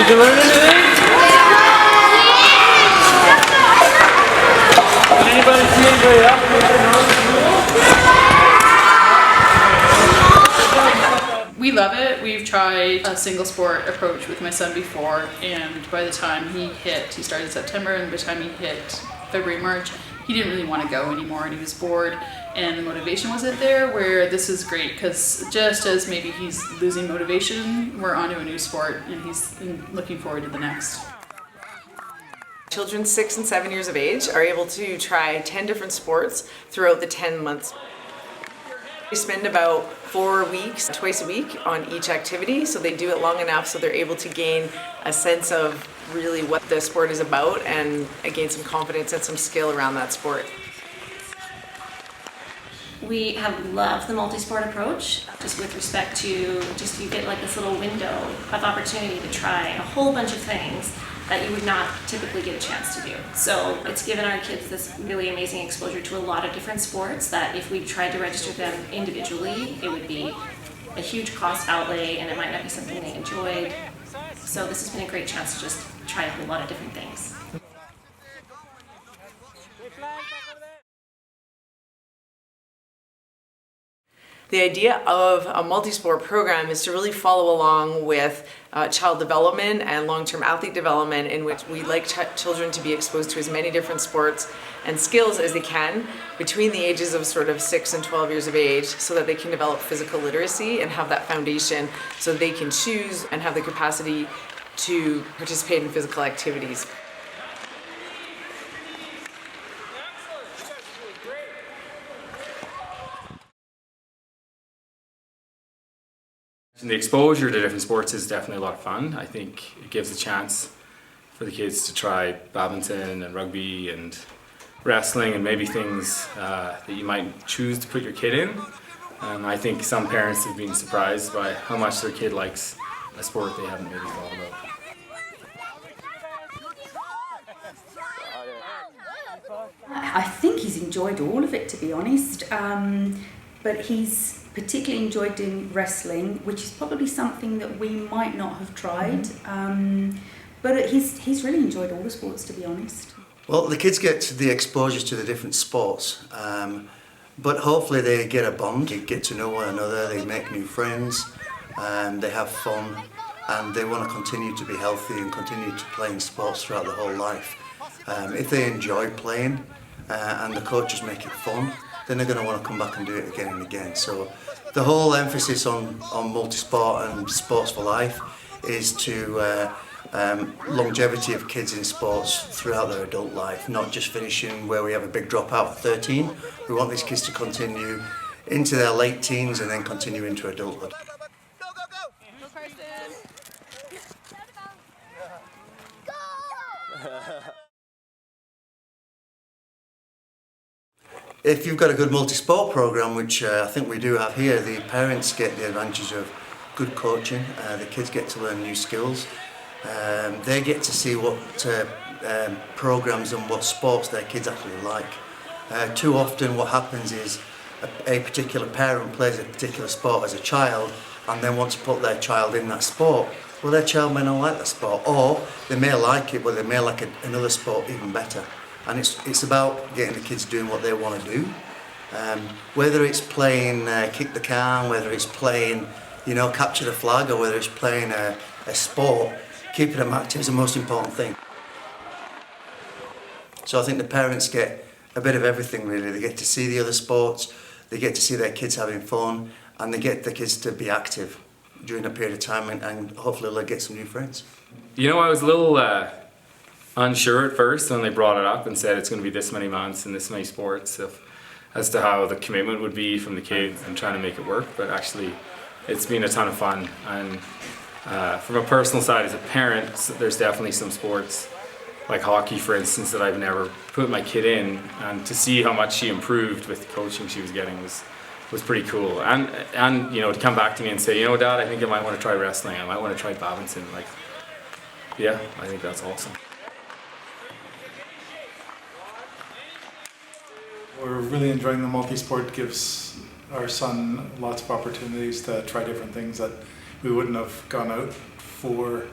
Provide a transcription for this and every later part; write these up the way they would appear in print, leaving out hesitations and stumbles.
Did you learn anything? Did anybody see anybody else? We love it. We've tried a single sport approach with my son before, and by the time he started in September, and by the time he hit February, March, he didn't really want to go anymore and he was bored and the motivation wasn't there, where this is great because just as maybe he's losing motivation, we're onto a new sport and he's looking forward to the next. Children 6 and 7 years of age are able to try 10 different sports throughout the 10 months. We spend about 4 weeks, twice a week on each activity, so they do it long enough so they're able to gain a sense of really what the sport is about and gain some confidence and some skill around that sport. We have loved the multi-sport approach, just with respect to you get like this little window of opportunity to try a whole bunch of things that you would not typically get a chance to do. So it's given our kids this really amazing exposure to a lot of different sports that if we tried to register them individually, it would be a huge cost outlay and it might not be something they enjoyed. So this has been a great chance to just try a whole lot of different things. The idea of a multi-sport program is to really follow along with child development and long-term athlete development, in which we like children to be exposed to as many different sports and skills as they can between the ages of sort of 6 and 12 years of age, so that they can develop physical literacy and have that foundation so they can choose and have the capacity to participate in physical activities. The exposure to different sports is definitely a lot of fun. I think it gives a chance for the kids to try badminton and rugby and wrestling and maybe things that you might choose to put your kid in. I think some parents have been surprised by how much their kid likes a sport they haven't really thought about. I think he's enjoyed all of it, to be honest, but he's particularly enjoyed doing wrestling, which is probably something that we might not have tried, but he's really enjoyed all the sports, to be honest. Well, the kids get the exposure to the different sports, but hopefully they get a bond, they get to know one another, they make new friends, they have fun, and they want to continue to be healthy and continue to play in sports throughout their whole life. If they enjoy playing and the coaches make it fun, then they're going to want to come back and do it again and again. So the whole emphasis on multi-sport and Sport4Life is to longevity of kids in sports throughout their adult life, not just finishing where we have a big dropout at 13. We want these kids to continue into their late teens and then continue into adulthood. If you've got a good multi-sport program, which I think we do have here, the parents get the advantage of good coaching, the kids get to learn new skills, they get to see what programs and what sports their kids actually like. Too often what happens is a particular parent plays a particular sport as a child and then wants to put their child in that sport. Well, their child may not like that sport, or they may like it, but they may like another sport even better. And it's about getting the kids doing what they want to do. Whether it's playing kick the can, whether it's playing, capture the flag, or whether it's playing a sport, keeping them active is the most important thing. So I think the parents get a bit of everything really. They get to see the other sports, they get to see their kids having fun, and they get the kids to be active during a period of time, and hopefully they'll get some new friends. I was a little unsure at first when they brought it up and said it's going to be this many months and this many sports as to how the commitment would be from the kids and trying to make it work, but actually it's been a ton of fun. And from a personal side as a parent, there's definitely some sports like hockey, for instance, that I've never put my kid in, and to see how much she improved with the coaching she was getting was pretty cool. And to come back to me and say, Dad, I think I might want to try wrestling, I might want to try badminton. Yeah, I think that's awesome. We're really enjoying the multi-sport. Gives our son lots of opportunities to try different things that we wouldn't have gone out for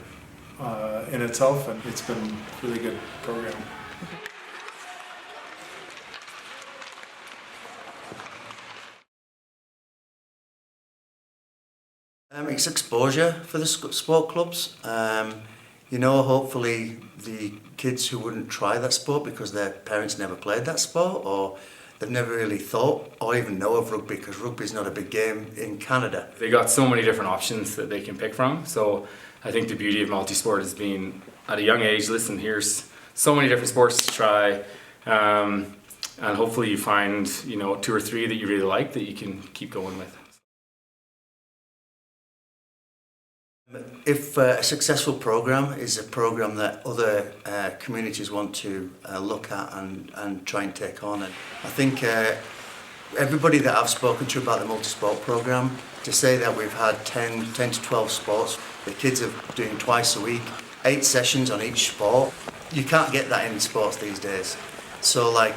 in itself, and it's been a really good program. It's exposure for the sport clubs. Hopefully the kids who wouldn't try that sport because their parents never played that sport, or they've never really thought or even know of rugby, because rugby is not a big game in Canada. They got so many different options that they can pick from, so I think the beauty of multi-sport has been, at a young age, listen, here's so many different sports to try, and hopefully you find 2 or 3 that you really like that you can keep going with. If a successful program is a program that other communities want to look at and try and take on, and I think everybody that I've spoken to about the multi-sport program, to say that we've had 10 to 12 sports, the kids are doing twice a week, 8 sessions on each sport, you can't get that in sports these days. So I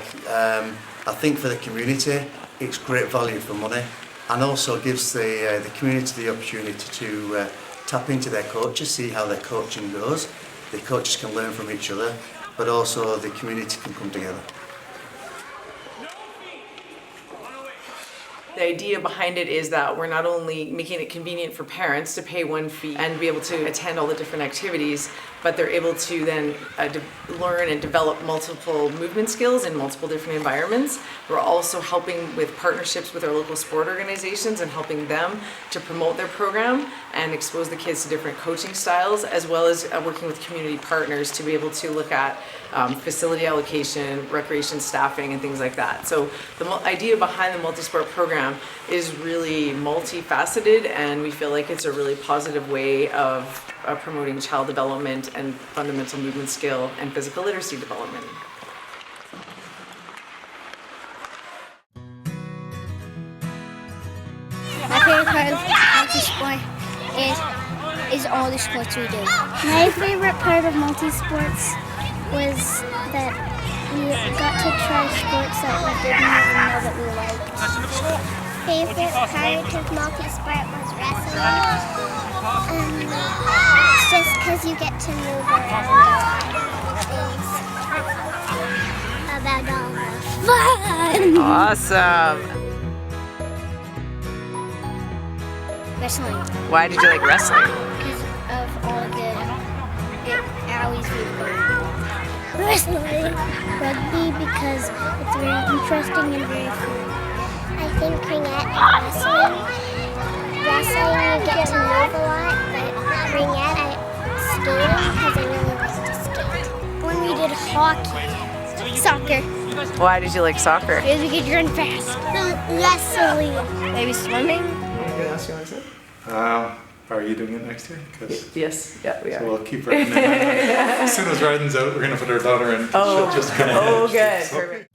think for the community it's great value for money, and also gives the community the opportunity to tap into their coaches, see how their coaching goes. The coaches can learn from each other, but also the community can come together. The idea behind it is that we're not only making it convenient for parents to pay one fee and be able to attend all the different activities, but they're able to then learn and develop multiple movement skills in multiple different environments. We're also helping with partnerships with our local sport organizations and helping them to promote their program and expose the kids to different coaching styles, as well as working with community partners to be able to look at facility allocation, recreation staffing, and things like that. So the idea behind the multi-sport program is really multifaceted, and we feel like it's a really positive way of promoting child development and fundamental movement skill and physical literacy development. My favorite part of multi-sport is all the sports we do. My favorite part of multi-sports was that we got to try sports that we didn't even know that we liked. Favorite part of multi-sport was wrestling. It's just because you get to move around things about all the fun. Awesome. Wrestling. Why did you like wrestling? Because of all the owies we've got. Wrestling. Rugby because it's very interesting and very fun. I think ringette and wrestling. Wrestling you get to move a lot, but ringette skating because I really like to skate. When we did hockey, soccer. Why did you like soccer? Because we could run fast. Wrestling. Maybe swimming. Anything else you want to say? Are you doing it next year? 'Cause Yes, yeah, we are. so we'll keep riding it. As soon as riding's out, we're going to put our daughter in. Oh, She'll just kind of oh, good. Perfect.